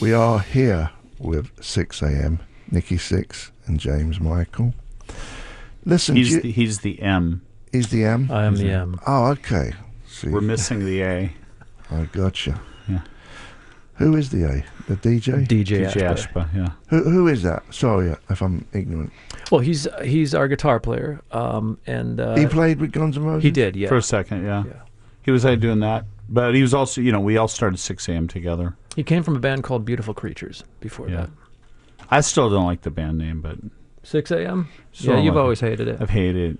We are here with 6 a.m. Nikki Sixx and James Michael. Listen, he's the M. He's the M? I am the M. Oh, okay. See, we're missing the A. I gotcha. Yeah. Who is the A? The DJ? DJ Ashba, yeah. Who is that? Sorry if I'm ignorant. Well, he's our guitar player, and he played with Guns N' Roses? He did, yeah. For a second, yeah. He was doing that, but he was also, we all started 6 a.m. together. He came from a band called Beautiful Creatures before that. I still don't like the band name, but 6 a.m. Yeah, you've always hated it. I've hated it.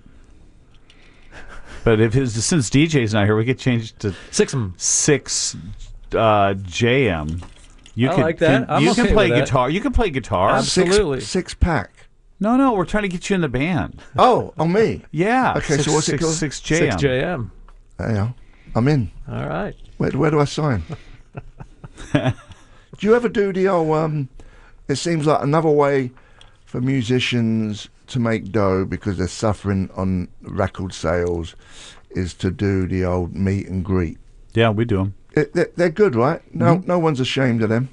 But since DJ's not here, we could change it to 6 JM. I like that. You can play guitar. You can play guitar. Absolutely. Six pack. No, we're trying to get you in the band. Oh, on me? Yeah. Okay, so what's it called? 6 JM. 6 JM. Yeah, I'm in. All right. Where do I sign? Do you ever do the old, it seems like another way for musicians to make dough because they're suffering on record sales is to do the old meet and greet. Yeah, we do them. They're good, right? No one's ashamed of them.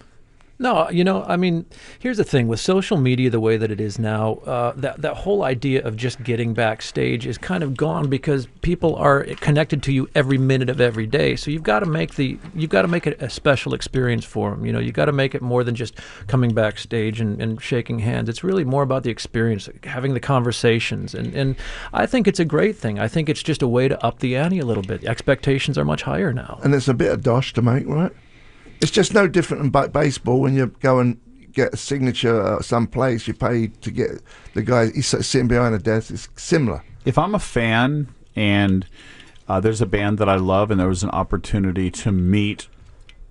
No, I mean, here's the thing. With social media the way that it is now, that whole idea of just getting backstage is kind of gone because people are connected to you every minute of every day. So you've got to make it a special experience for them. You've got to make it more than just coming backstage and shaking hands. It's really more about the experience, having the conversations. And I think it's a great thing. I think it's just a way to up the ante a little bit. Expectations are much higher now. And it's a bit of dosh to make, right? It's just no different than baseball when you go and get a signature someplace, you pay to get the guy, he's sitting behind a desk. It's similar. If I'm a fan and there's a band that I love and there was an opportunity to meet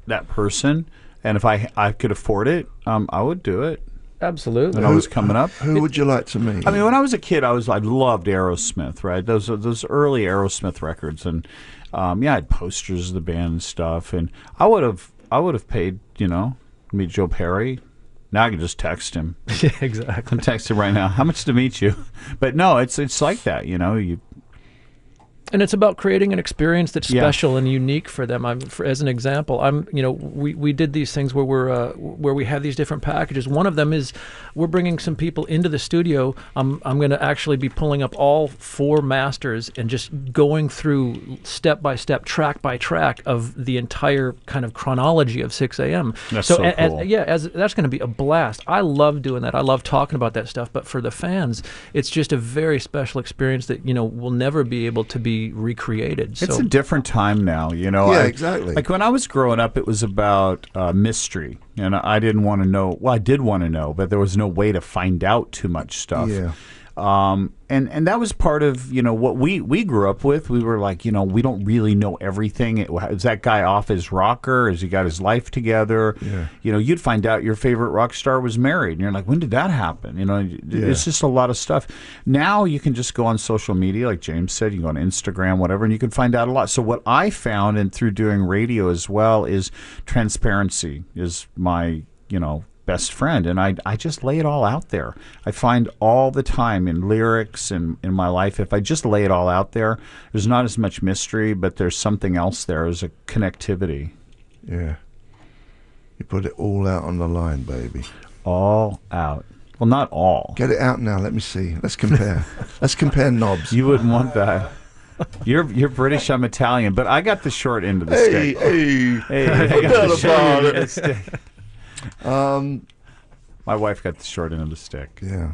that person, and if I could afford it, I would do it. Absolutely. When I was coming up. Who would you like to meet? I mean, when I was a kid, I loved Aerosmith, right? Those early Aerosmith records. And, I had posters of the band and stuff. And I would have paid, to meet Joe Perry. Now I can just text him. Yeah, exactly. I'm texting right now. How much to meet you? But no, it's like that, And it's about creating an experience that's special and unique for them. As an example, we did these things where we have these different packages. One of them is we're bringing some people into the studio. I'm going to actually be pulling up all 4 masters and just going through step by step, track by track of the entire kind of chronology of 6 a.m. That's so cool. That's going to be a blast. I love doing that. I love talking about that stuff. But for the fans, it's just a very special experience that will never be able to be recreated. It's a different time now, Yeah, exactly. Like when I was growing up, it was about mystery, and I didn't want to know. Well, I did want to know, but there was no way to find out too much stuff. Yeah. And that was part of what we grew up with. We were like, we don't really know everything. Is that guy off his rocker? Has he got his life together? Yeah. You'd find out your favorite rock star was married, and you're like, when did that happen? It's just a lot of stuff. Now you can just go on social media, like James said. You can go on Instagram, whatever, and you can find out a lot. So what I found, and through doing radio as well, is transparency is my best friend, and I just lay it all out there. I find all the time in lyrics and in my life, if I just lay it all out there, there's not as much mystery, but there's something else there. There's a connectivity. Yeah. You put it all out on the line, baby. All out. Well, not all. Get it out now. Let me see. Let's compare. Let's compare knobs. You wouldn't want that. You're British, I'm Italian, but I got the short end of the stick. Hey, I got the short end of the stick. My wife got the short end of the stick. Yeah.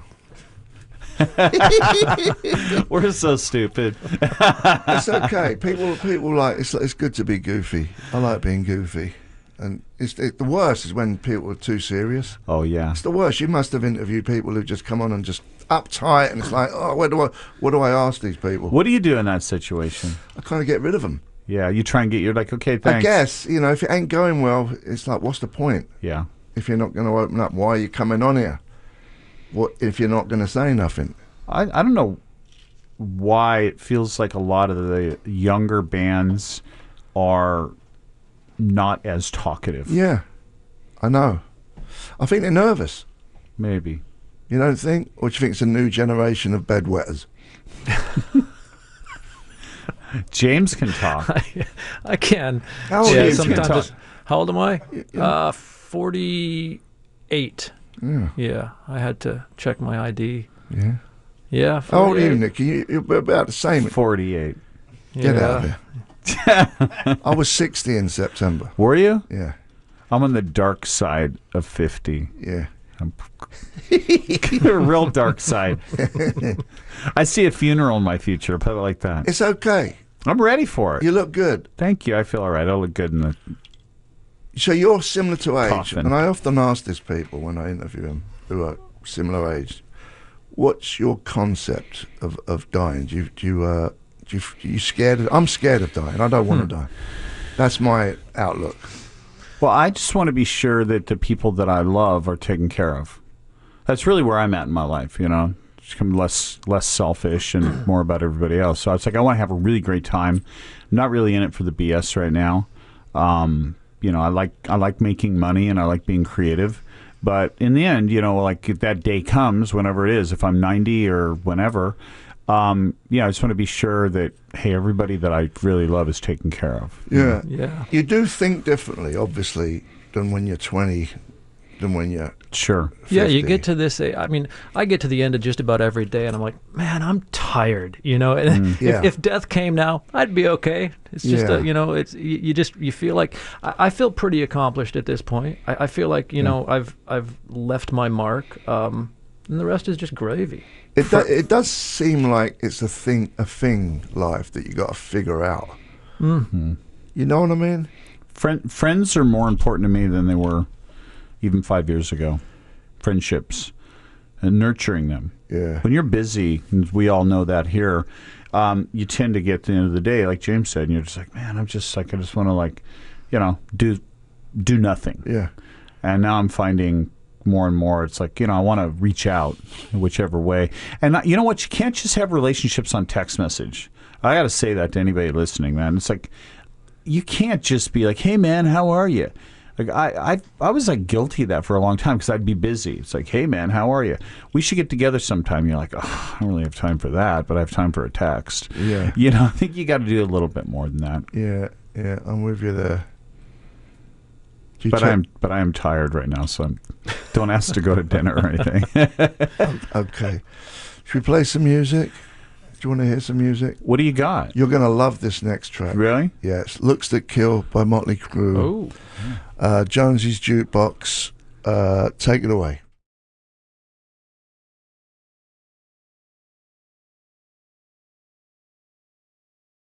We're so stupid. It's okay. People like it's good to be goofy. I like being goofy. And the worst is when people are too serious. Oh yeah. It's the worst. You must have interviewed people who just come on and just uptight, and it's like, oh, what do I ask these people? What do you do in that situation? I kind of get rid of them. Yeah, you try and you're like, okay, thanks. I guess, if it ain't going well, it's like, what's the point? Yeah. If you're not going to open up, why are you coming on here? What if you're not going to say nothing? I don't know why it feels like a lot of the younger bands are not as talkative. Yeah, I know. I think they're nervous. Maybe. You don't think? Or do you think it's a new generation of bedwetters? James can talk. I can. How old are you? Sometimes. How old am I? 48. Yeah. Yeah, I had to check my ID. Yeah. Yeah. How old are you, 48. Nikki? You're about the same. 48. Get Yeah. out of here. I was 60 in September. Were you? Yeah. I'm on the dark side of 50. Yeah. I'm a real dark side. I see a funeral in my future. Put it like that. It's okay. I'm ready for it. You look good. Thank you. I feel all right. I look good in the So you're similar to age, Coffin. and I often ask this people when I interview them who are similar age. What's your concept of dying? Do you scared? I'm scared of dying. I don't want to die. That's my outlook. Well, I just want to be sure that the people that I love are taken care of. That's really where I'm at in my life, you know. Just become less selfish and more about everybody else. So it's like I want to have a really great time. I'm not really in it for the BS right now. You know, I like making money and I like being creative. But in the end, you know, like if that day comes, whenever it is, if I'm 90 or whenever, yeah, I just want to be sure that, hey, everybody that I really love is taken care of. Yeah. Yeah. You do think differently, obviously, than when you're 20, than when you're Sure. 50. Yeah, you get to this. I mean, I get to the end of just about every day, and I'm like, man, I'm tired. You know, and Yeah. if death came now, I'd be okay. It's just, Yeah. you know, it's you feel like I feel pretty accomplished at this point. I feel like you know I've left my mark, and the rest is just gravy. It does seem like it's a thing life that you got to figure out. Mm-hmm. You know what I mean? Friends are more important to me than they were even 5 years ago. Friendships and nurturing them. Yeah. When you're busy, and we all know that here, you tend to get to the end of the day, like James said, and you're just like, man, I'm just like, I just want to like, you know, do nothing. Yeah. And now I'm finding more and more, it's like, you know, I want to reach out in whichever way. And you know what? You can't just have relationships on text message. I got to say that to anybody listening, man. It's like, you can't just be like, hey, man, how are you? Like I was like guilty of that for a long time because I'd be busy. It's like, hey, man, how are you? We should get together sometime. You're like, oh, I don't really have time for that, but I have time for a text. Yeah. You know, I think you got to do a little bit more than that. Yeah. Yeah. I'm with you there. But I am tired right now, so don't ask to go to dinner or anything. Okay. Should we play some music? Do you want to hear some music? What do you got? You're going to love this next track. Really? Yes. Looks That Kill by Motley Crue. Oh. Jonesy's Jukebox. Take it away.